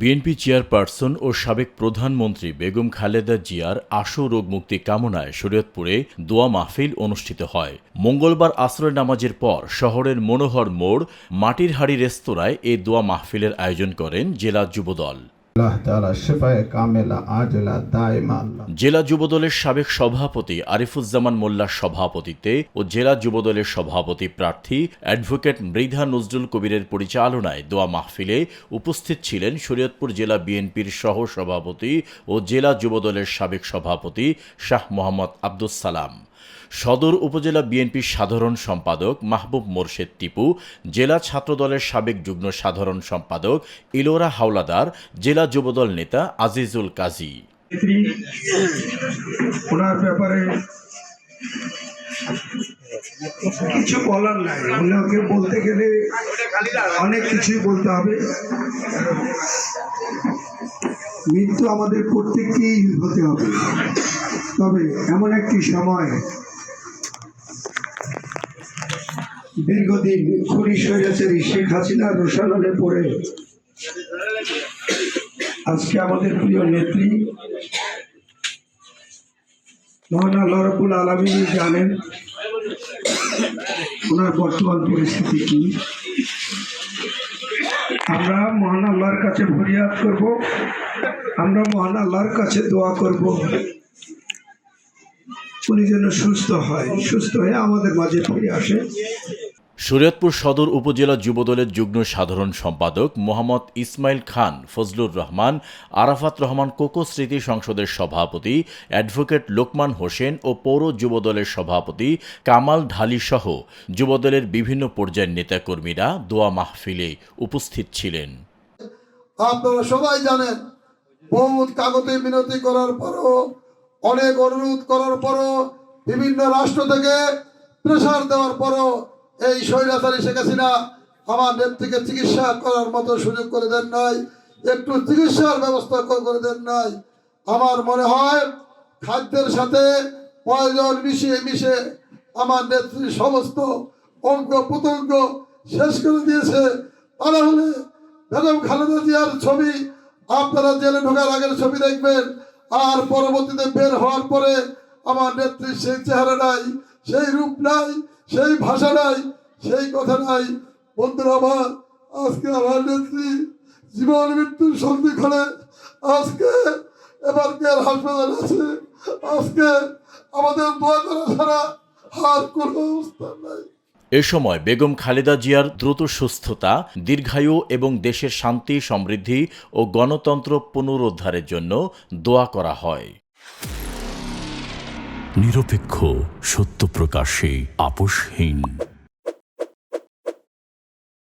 BNP chairperson ও সাবেক প্রধানমন্ত্রী বেগম খালেদা জিয়ার আশু রোগ মুক্তি কামনায় শরীয়তপুরে দোয়া মাহফিল অনুষ্ঠিত হয়। মঙ্গলবার আসরের নামাজের পর শহরের মনোহর মোড় মাটির হাড়ি রেস্তোরাঁয় এই দোয়া মাহফিলের আয়োজন করেন জেলা যুবদল। জেলা যুবদলের সাবেক সভাপতি আরিফুজ্জামান মোল্লার সভাপতিত্বে ও জেলা যুবদলের সভাপতি প্রার্থী অ্যাডভোকেট মৃধা নজরুল কবিরের পরিচালনায় দোয়া মাহফিলে উপস্থিত ছিলেন শরীয়তপুর জেলা বিএনপির সহ সভাপতি ও জেলা যুবদলের সাবেক সভাপতি শাহ মোহাম্মদ আব্দুস সালাম, সদর উপজেলা বিএনপির সাধারণ সম্পাদক মাহবুব মোর্শেদ টিপু, জেলা ছাত্রদলের সাবেক যুগ্ম সাধারণ সম্পাদক ইলোরা হাওলাদার, জেলা যুবদল নেতা আজিজুল কাজী। ওনার ব্যাপারে কিছু বলার নাই, ওনাকে বলতে গেলে অনেক কিছুই বলতে হবে। মৃত্যু আমাদের প্রত্যেককেই হতে হবে, তবে এমন একটি সময় দীর্ঘদিন খুনি স্বৈরাচারী শেখ হাসিনার রোষানলে পড়ে আজকে আমাদের প্রিয় নেত্রী মহান আল্লাহ রাব্বুল আলামিন জানেন ওনার বর্তমান পরিস্থিতি কি। আমরা মহান আল্লাহর কাছে ফরিয়াদ করব, আমরা মহান আল্লাহর কাছে দোয়া করব উনি যেন সুস্থ হয়ে আমাদের মাঝে ফিরে আসে। শরীয়তপুর সদর উপজেলা যুবদলের যুগ্ম সাধারণ সম্পাদক মোহাম্মদ ইসমাইল খান, ফজলুর রহমান, আরাফাত রহমান কোকো স্মৃতি সংসদের সভাপতি অ্যাডভোকেট লোকমান হোসেন ও পৌর যুবদলের সভাপতি কামাল ঢালি সহ যুবদলের বিভিন্ন পর্যায়ের নেতাকর্মীরা দোয়া মাহফিলে উপস্থিত ছিলেন। আপনারা সবাই জানেন, বহুত কাগজে মিনতি করার পরও, অনেক অনুরোধ করার পরও, বিভিন্ন রাষ্ট্র থেকে প্রেসার দেওয়ার পরও এই স্বৈরাচারী শেখ হাসিনা আমার নেত্রীকে চিকিৎসা করার মতো সুযোগ করে দেন নাই, একটু চিকিৎসার ব্যবস্থা করে দেন নাই। আমার মনে হয় খাদ্যের সাথে পয়জন মিশে আমার নেত্রীর সমস্ত অঙ্গ প্রত্যঙ্গ শেষ করে দিয়েছে। তারা হলে বেগম খালেদা জিয়ার ছবি আপনারা জেলে ঢোকার আগের ছবি দেখবেন, আর পরবর্তীতে বের হওয়ার পরে আমার নেত্রীর সেই চেহারা নাই, সেই রূপ নাই, সেই ভাষা নাই, সেই কথা নাই। বন্ধুরা আমার, আজকে আমার নেত্রী জীবন মৃত্যুর সন্ধিক্ষণে আজকে এবার কেয়ার হাসপাতাল আছে। আজকে আমাদের দোয়া করা ছাড়া আর কোনো অবস্থা নাই। এ সময় বেগম খালেদা জিয়ার দ্রুত সুস্থতা, দীর্ঘায়ু এবং দেশের শান্তি, সমৃদ্ধি ও গণতন্ত্র পুনরুদ্ধারের জন্য দোয়া করা হয়। নিরপেক্ষ, সত্য প্রকাশে আপোষহীন।